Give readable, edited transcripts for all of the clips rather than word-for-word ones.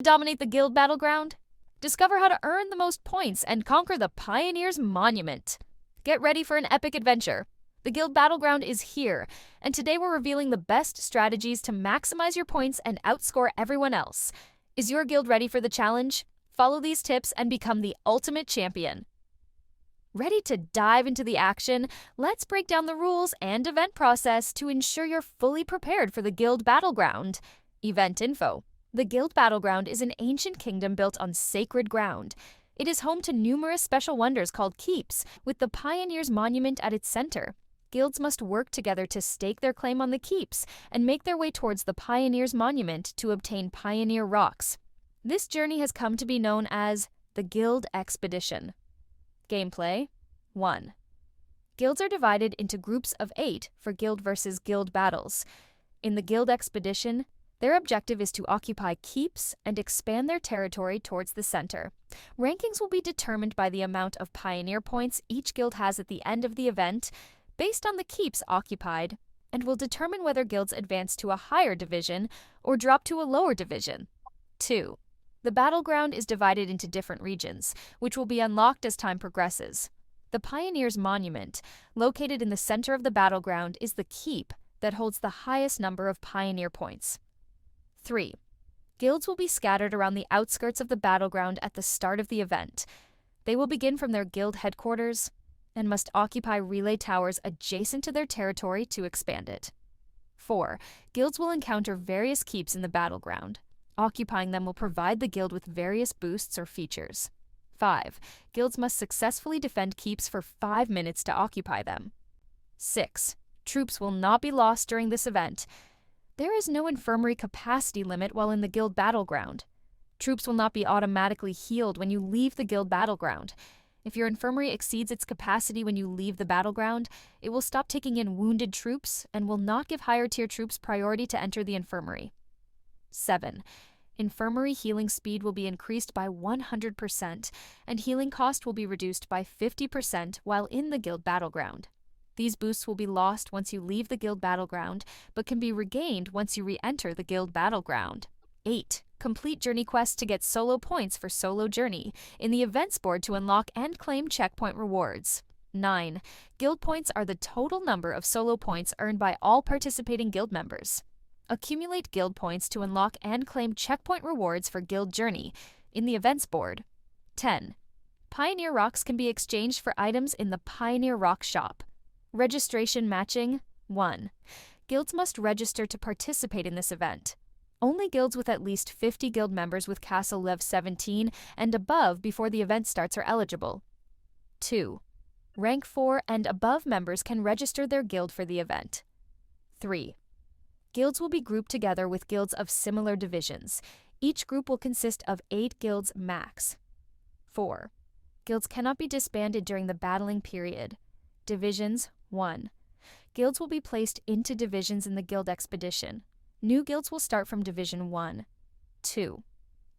Dominate the guild battleground? Discover how to earn the most points and conquer the Pioneer's Monument. Get ready for an epic adventure. The guild battleground is here, and today we're revealing the best strategies to maximize your points and outscore everyone else. Is your guild ready for the challenge? Follow these tips and become the ultimate champion. Ready to dive into the action? Let's break down the rules and event process to ensure you're fully prepared for the guild battleground. Event info. The Guild Battleground is an ancient kingdom built on sacred ground. It is home to numerous special wonders called keeps, with the Pioneer's Monument at its center. Guilds must work together to stake their claim on the keeps and make their way towards the Pioneer's Monument to obtain Pioneer Rocks. This journey has come to be known as the Guild Expedition. Gameplay 1. Guilds are divided into groups of 8 for guild versus guild battles. In the Guild Expedition, their objective is to occupy keeps and expand their territory towards the center. Rankings will be determined by the amount of pioneer points each guild has at the end of the event, based on the keeps occupied, and will determine whether guilds advance to a higher division or drop to a lower division. 2. The battleground is divided into different regions, which will be unlocked as time progresses. The Pioneer's Monument, located in the center of the battleground, is the keep that holds the highest number of pioneer points. 3. Guilds will be scattered around the outskirts of the battleground at the start of the event. They will begin from their guild headquarters and must occupy relay towers adjacent to their territory to expand it. 4. Guilds will encounter various keeps in the battleground. Occupying them will provide the guild with various boosts or features. 5. Guilds must successfully defend keeps for 5 minutes to occupy them. 6. Troops will not be lost during this event. There is no infirmary capacity limit while in the guild battleground. Troops will not be automatically healed when you leave the guild battleground. If your infirmary exceeds its capacity when you leave the battleground, it will stop taking in wounded troops and will not give higher tier troops priority to enter the infirmary. 7. Infirmary healing speed will be increased by 100%, and healing cost will be reduced by 50% while in the guild battleground. These boosts will be lost once you leave the guild battleground, but can be regained once you re-enter the guild battleground. 8. Complete journey quests to get solo points for solo journey in the events board to unlock and claim checkpoint rewards. 9. Guild points are the total number of solo points earned by all participating guild members. Accumulate guild points to unlock and claim checkpoint rewards for guild journey in the events board. 10. Pioneer Rocks can be exchanged for items in the Pioneer Rock shop. Registration matching 1. Guilds must register to participate in this event. Only guilds with at least 50 guild members with Castle Lev 17 and above before the event starts are eligible. 2. Rank 4 and above members can register their guild for the event. 3. Guilds will be grouped together with guilds of similar divisions. Each group will consist of 8 guilds max. 4. Guilds cannot be disbanded during the battling period. Divisions 1. Guilds will be placed into divisions in the Guild Expedition. New guilds will start from Division 1. 2.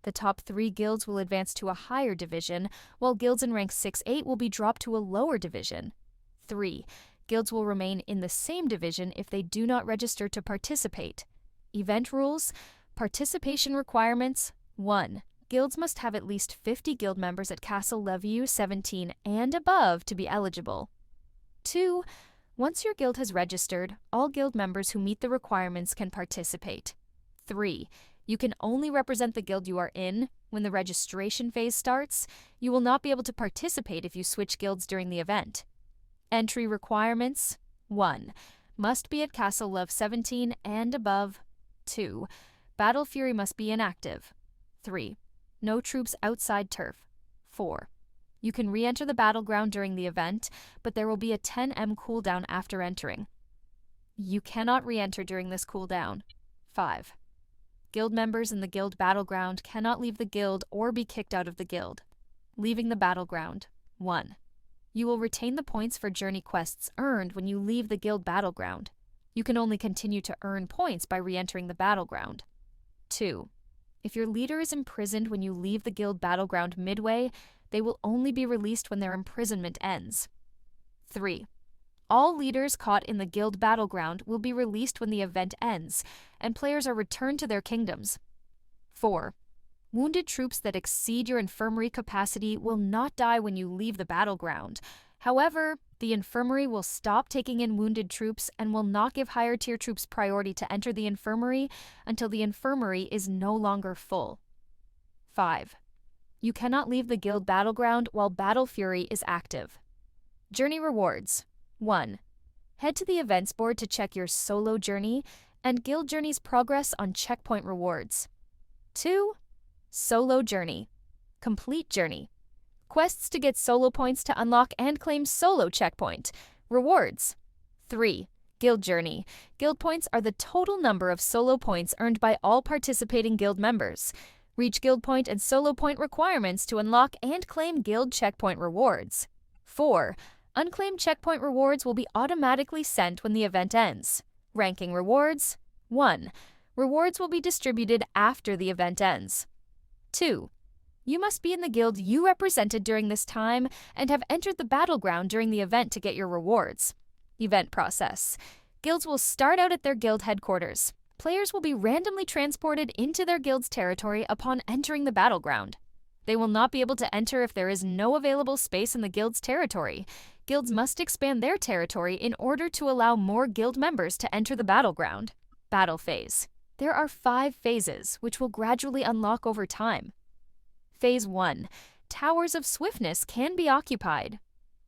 The top 3 guilds will advance to a higher division, while guilds in rank 6-8 will be dropped to a lower division. 3. Guilds will remain in the same division if they do not register to participate. Event rules. Participation requirements 1. Guilds must have at least 50 guild members at Castle Lev 17 and above to be eligible. 2. Once your guild has registered, all guild members who meet the requirements can participate. 3. You can only represent the guild you are in when the registration phase starts. You will not be able to participate if you switch guilds during the event. Entry requirements 1. Must be at Castle Lev 17 and above. 2. Battle Fury must be inactive. 3. No troops outside turf. 4. You can re-enter the battleground during the event, but there will be a 10M cooldown after entering. You cannot re-enter during this cooldown. 5. Guild members in the guild battleground cannot leave the guild or be kicked out of the guild. Leaving the battleground 1. You will retain the points for journey quests earned when you leave the guild battleground. You can only continue to earn points by re-entering the battleground. 2. If your leader is imprisoned when you leave the guild battleground midway, they will only be released when their imprisonment ends. 3. All leaders caught in the guild battleground will be released when the event ends, and players are returned to their kingdoms. 4. Wounded troops that exceed your infirmary capacity will not die when you leave the battleground. However, the infirmary will stop taking in wounded troops and will not give higher tier troops priority to enter the infirmary until the infirmary is no longer full. 5. You cannot leave the guild battleground while Battle Fury is active. Journey rewards. 1. Head to the events board to check your solo journey and guild journey's progress on checkpoint rewards. 2. Solo journey. Complete journey. Quests to get solo points to unlock and claim solo checkpoint. Rewards. 3. Guild journey. Guild points are the total number of solo points earned by all participating guild members. Reach guild point and solo point requirements to unlock and claim guild checkpoint rewards. 4. Unclaimed checkpoint rewards will be automatically sent when the event ends. Ranking rewards. 1. Rewards will be distributed after the event ends. 2. You must be in the guild you represented during this time and have entered the battleground during the event to get your rewards. Event process. Guilds will start out at their guild headquarters. Players will be randomly transported into their guild's territory upon entering the battleground. They will not be able to enter if there is no available space in the guild's territory. Guilds must expand their territory in order to allow more guild members to enter the battleground. Battle phase. There are 5 phases, which will gradually unlock over time. Phase 1. Towers of Swiftness can be occupied.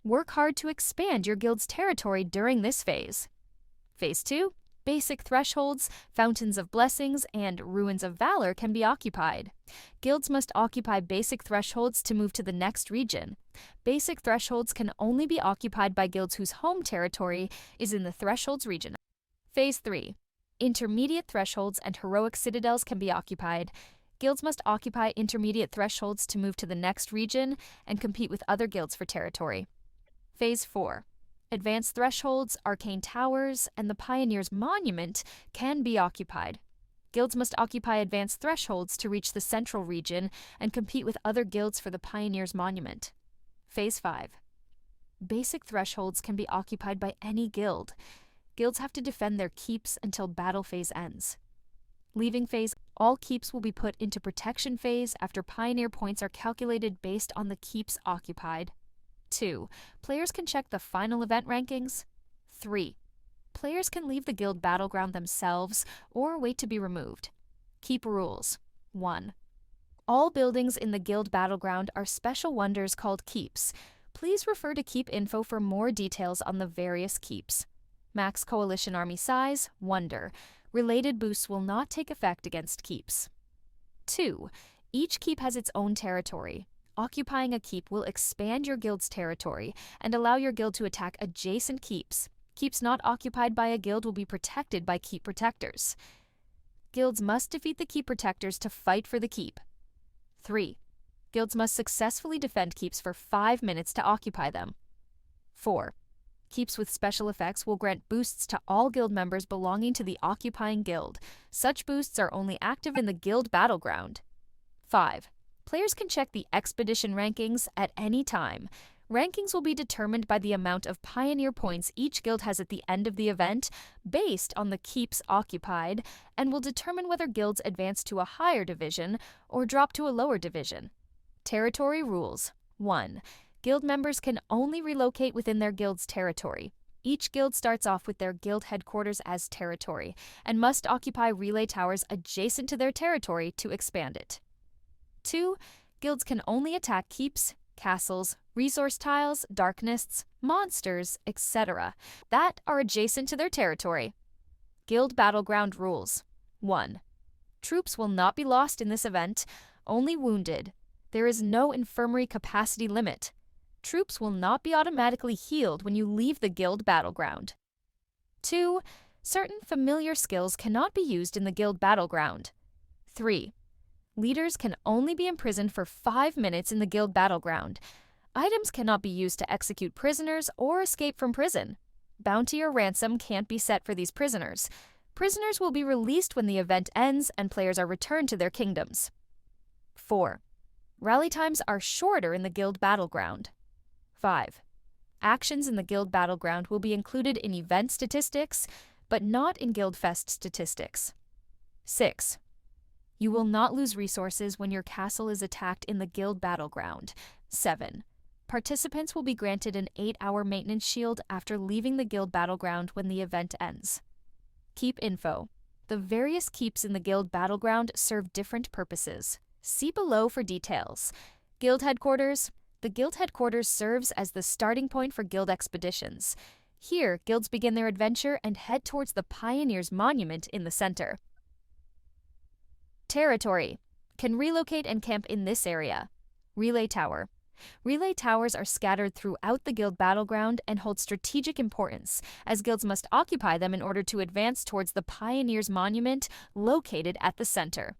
Work hard to expand your guild's territory during this phase. Phase 2. Basic Thresholds, Fountains of Blessings, and Ruins of Valor can be occupied. Guilds must occupy basic thresholds to move to the next region. Basic thresholds can only be occupied by guilds whose home territory is in the Thresholds region. Phase 3. Intermediate thresholds and heroic citadels can be occupied. Guilds must occupy intermediate thresholds to move to the next region and compete with other guilds for territory. Phase 4. Advanced thresholds, arcane towers, and the Pioneer's Monument can be occupied. Guilds must occupy advanced thresholds to reach the central region and compete with other guilds for the Pioneer's Monument. Phase 5. Basic thresholds can be occupied by any guild. Guilds have to defend their keeps until battle phase ends. Leaving phase, all keeps will be put into protection phase after Pioneer points are calculated based on the keeps occupied. 2. Players can check the final event rankings. 3. Players can leave the guild battleground themselves or wait to be removed. Keep rules. 1. All buildings in the guild battleground are special wonders called keeps. Please refer to keep info for more details on the various keeps. Max coalition army size, wonder. Related boosts will not take effect against keeps. 2. Each keep has its own territory. Occupying a keep will expand your guild's territory and allow your guild to attack adjacent keeps. Keeps not occupied by a guild will be protected by keep protectors. Guilds must defeat the keep protectors to fight for the keep. 3. Guilds must successfully defend keeps for 5 minutes to occupy them. 4. Keeps with special effects will grant boosts to all guild members belonging to the occupying guild. Such boosts are only active in the guild battleground. 5. Players can check the expedition rankings at any time. Rankings will be determined by the amount of Pioneer points each guild has at the end of the event, based on the keeps occupied, and will determine whether guilds advance to a higher division or drop to a lower division. Territory rules. 1. Guild members can only relocate within their guild's territory. Each guild starts off with their guild headquarters as territory, and must occupy relay towers adjacent to their territory to expand it. 2. Guilds can only attack keeps, castles, resource tiles, darknests, monsters, etc. that are adjacent to their territory. Guild Battleground rules. 1. Troops will not be lost in this event, only wounded. There is no infirmary capacity limit. Troops will not be automatically healed when you leave the guild battleground. 2. Certain familiar skills cannot be used in the guild battleground. 3. Leaders can only be imprisoned for 5 minutes in the guild battleground. Items cannot be used to execute prisoners or escape from prison. Bounty or ransom can't be set for these prisoners. Prisoners will be released when the event ends and players are returned to their kingdoms. 4. Rally times are shorter in the guild battleground. 5. Actions in the guild battleground will be included in event statistics, but not in Guildfest statistics. 6. You will not lose resources when your castle is attacked in the guild battleground. 7. Participants will be granted an 8-hour maintenance shield after leaving the guild battleground when the event ends. Keep info. The various keeps in the guild battleground serve different purposes. See below for details. Guild headquarters. The guild headquarters serves as the starting point for guild expeditions. Here, guilds begin their adventure and head towards the Pioneers' Monument in the center. Territory. Can relocate and camp in this area. Relay Tower. Relay towers are scattered throughout the guild battleground and hold strategic importance, as guilds must occupy them in order to advance towards the Pioneers' Monument located at the center.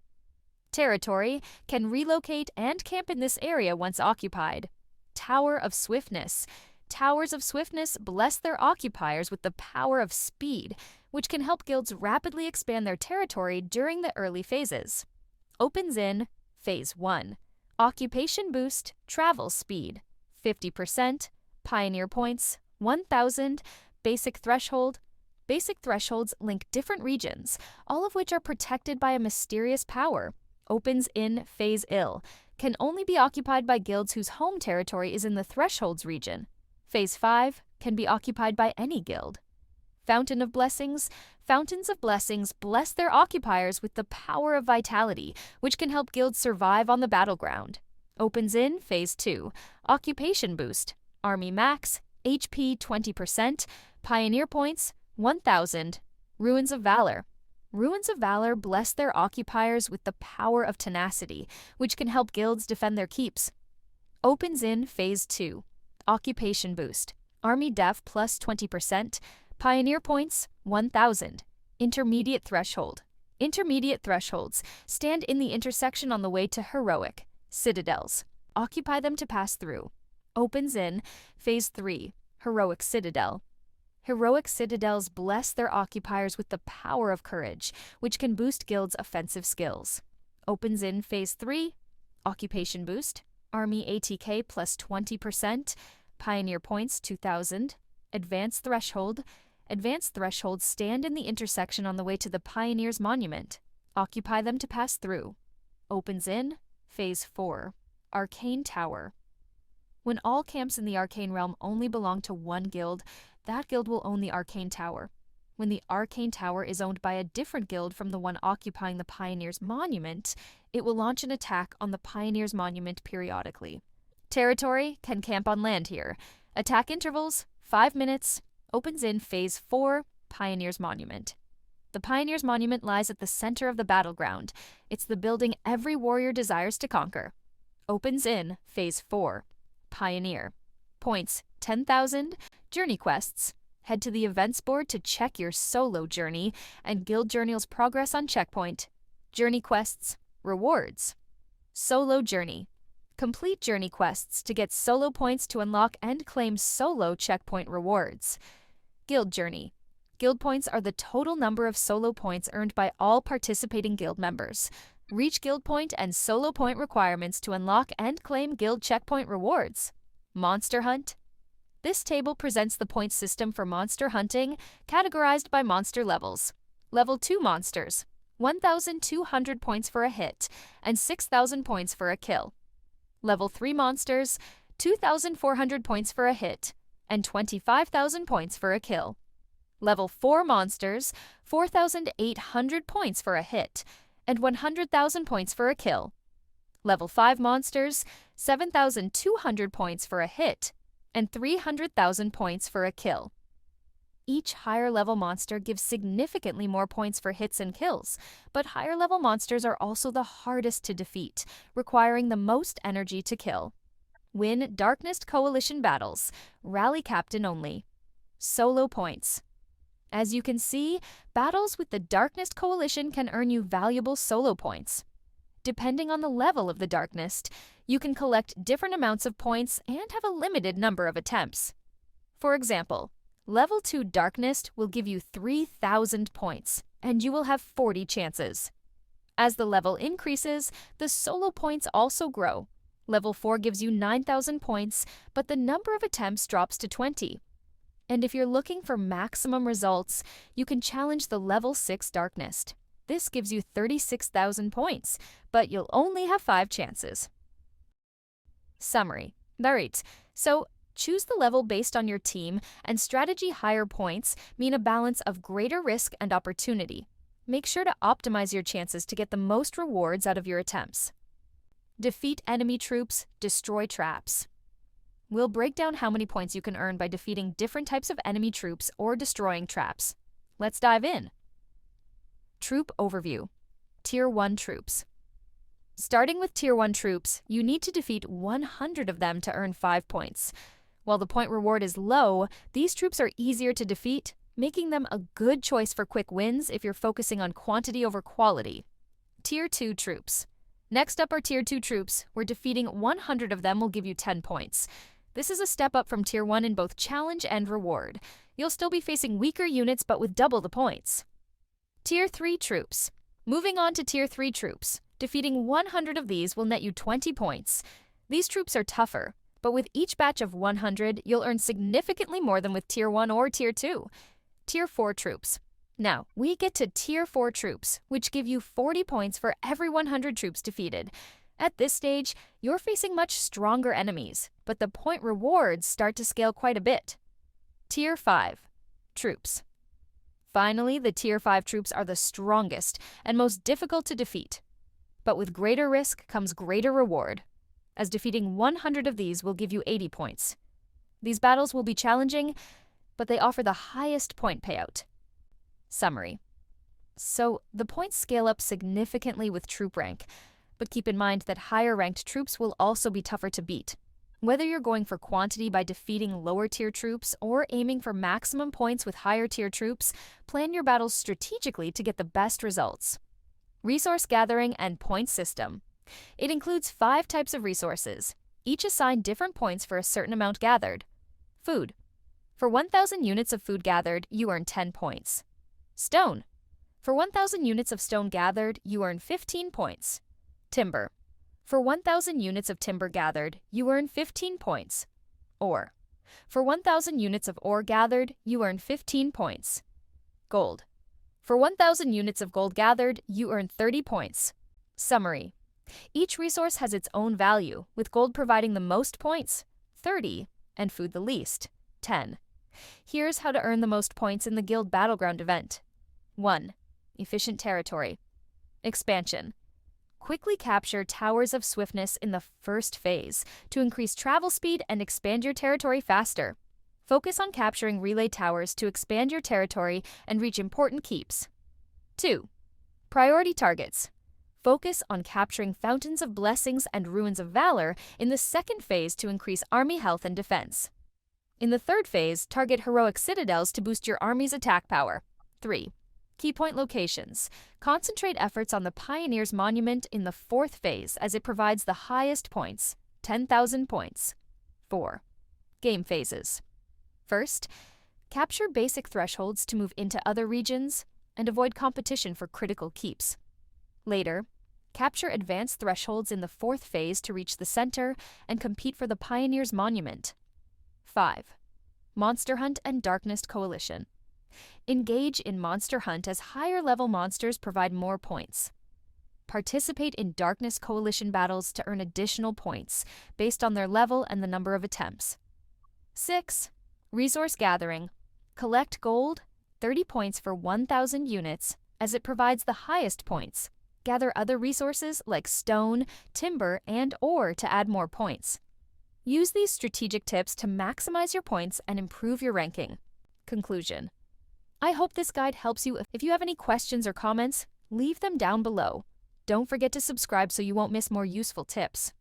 Territory. Can relocate and camp in this area once occupied. Tower of Swiftness. Towers of Swiftness bless their occupiers with the power of speed, which can help guilds rapidly expand their territory during the early phases. Opens in Phase 1. Occupation boost, travel speed, 50%, pioneer points, 1,000, basic threshold. Basic thresholds link different regions, all of which are protected by a mysterious power. Opens in Phase Ill, can only be occupied by guilds whose home territory is in the thresholds region. Phase 5 can be occupied by any guild. Fountain of Blessings. Fountains of Blessings bless their occupiers with the power of vitality, which can help guilds survive on the battleground. Opens in Phase 2. Occupation boost. Army max, HP 20%, pioneer points, 1,000. Ruins of Valor. Ruins of Valor bless their occupiers with the power of tenacity, which can help guilds defend their keeps. Opens in Phase 2. Occupation boost. Army def plus 20%, pioneer points, 1,000. Intermediate threshold. Intermediate thresholds stand in the intersection on the way to heroic. Citadels. Occupy them to pass through. Opens in Phase 3. Heroic Citadel. Heroic citadels bless their occupiers with the power of courage, which can boost guilds' offensive skills. Opens in Phase 3. Occupation boost. Army ATK plus 20%. Pioneer points 2,000. Advanced threshold. Advanced thresholds stand in the intersection on the way to the Pioneers' Monument. Occupy them to pass through. Opens in Phase 4. Arcane Tower. When all camps in the Arcane Realm only belong to one guild, that guild will own the Arcane Tower. When the Arcane Tower is owned by a different guild from the one occupying the Pioneers' Monument, it will launch an attack on the Pioneers' Monument periodically. Territory can camp on land here. Attack intervals, 5 minutes. Opens in Phase 4, Pioneers' Monument. The Pioneers' Monument lies at the center of the battleground. It's the building every warrior desires to conquer. Opens in Phase 4, Pioneer. Points, 10,000. Journey quests. Head to the events board to check your solo journey and guild journal's progress on checkpoint. Journey quests. Rewards. Solo journey. Complete journey quests to get solo points to unlock and claim solo checkpoint rewards. Guild journey. Guild points are the total number of solo points earned by all participating guild members. Reach guild point and solo point requirements to unlock and claim guild checkpoint rewards. Monster hunt. This table presents the point system for monster hunting, categorized by monster levels. Level 2 monsters, 1,200 points for a hit, and 6,000 points for a kill. Level 3 monsters, 2,400 points for a hit, and 25,000 points for a kill. Level 4 monsters, 4,800 points for a hit, and 100,000 points for a kill. Level 5 monsters, 7,200 points for a hit, and 300,000 points for a kill. Each higher level monster gives significantly more points for hits and kills, but higher level monsters are also the hardest to defeat, requiring the most energy to kill. Win Darkness Coalition battles, rally captain only. Solo points. As you can see, battles with the Darkness Coalition can earn you valuable solo points. Depending on the level of the Darkness, you can collect different amounts of points and have a limited number of attempts. For example, Level 2 Darkness will give you 3,000 points, and you will have 40 chances. As the level increases, the solo points also grow. Level 4 gives you 9,000 points, but the number of attempts drops to 20. And if you're looking for maximum results, you can challenge the Level 6 Darkness. This gives you 36,000 points, but you'll only have 5 chances. Summary. Alright, so choose the level based on your team, and strategy higher points mean a balance of greater risk and opportunity. Make sure to optimize your chances to get the most rewards out of your attempts. Defeat enemy troops, destroy traps. We'll break down how many points you can earn by defeating different types of enemy troops or destroying traps. Let's dive in. Troop Overview. Tier 1 Troops. Starting with Tier 1 troops, you need to defeat 100 of them to earn 5 points. While the point reward is low, these troops are easier to defeat, making them a good choice for quick wins if you're focusing on quantity over quality. Tier 2 Troops. Next up are Tier 2 troops, where defeating 100 of them will give you 10 points. This is a step up from Tier 1 in both challenge and reward. You'll still be facing weaker units but with double the points. Tier 3 Troops. Moving on to Tier 3 troops. Defeating 100 of these will net you 20 points. These troops are tougher, but with each batch of 100, you'll earn significantly more than with Tier 1 or Tier 2. Tier 4 Troops. Now, we get to Tier 4 troops, which give you 40 points for every 100 troops defeated. At this stage, you're facing much stronger enemies, but the point rewards start to scale quite a bit. Tier 5 Troops. Finally, the Tier 5 troops are the strongest and most difficult to defeat. But with greater risk comes greater reward, as defeating 100 of these will give you 80 points. These battles will be challenging, but they offer the highest point payout. Summary. So, the points scale up significantly with troop rank, but keep in mind that higher ranked troops will also be tougher to beat. Whether you're going for quantity by defeating lower tier troops or aiming for maximum points with higher tier troops, plan your battles strategically to get the best results. Resource gathering and point system. It includes 5 types of resources, each assigned different points for a certain amount gathered. Food. For 1,000 units of food gathered, you earn 10 points. Stone. For 1,000 units of stone gathered, you earn 15 points. Timber. For 1,000 units of timber gathered, you earn 15 points. Ore. For 1,000 units of ore gathered, you earn 15 points. Gold. For 1,000 units of gold gathered, you earn 30 points. Summary. Each resource has its own value, with gold providing the most points, 30, and food the least, 10. Here's how to earn the most points in the Guild Battleground event. 1. Efficient territory. Expansion. Quickly capture Towers of Swiftness in the first phase to increase travel speed and expand your territory faster. Focus on capturing relay towers to expand your territory and reach important keeps. 2. Priority targets. Focus on capturing Fountains of Blessings and Ruins of Valor in the second phase to increase army health and defense. In the third phase, target heroic citadels to boost your army's attack power. 3. Key point locations. Concentrate efforts on the Pioneers Monument in the fourth phase as it provides the highest points, 10,000 points. 4. Game phases. First, capture basic thresholds to move into other regions and avoid competition for critical keeps. Later, capture advanced thresholds in the fourth phase to reach the center and compete for the Pioneers Monument. 5. Monster Hunt and Darkness Coalition. Engage in Monster Hunt as higher-level monsters provide more points. Participate in Darkness Coalition battles to earn additional points based on their level and the number of attempts. 6. Resource gathering. Collect gold, 30 points for 1,000 units, as it provides the highest points. Gather other resources like stone, timber, and ore to add more points. Use these strategic tips to maximize your points and improve your ranking. Conclusion. I hope this guide helps you. If you have any questions or comments, leave them down below. Don't forget to subscribe so you won't miss more useful tips.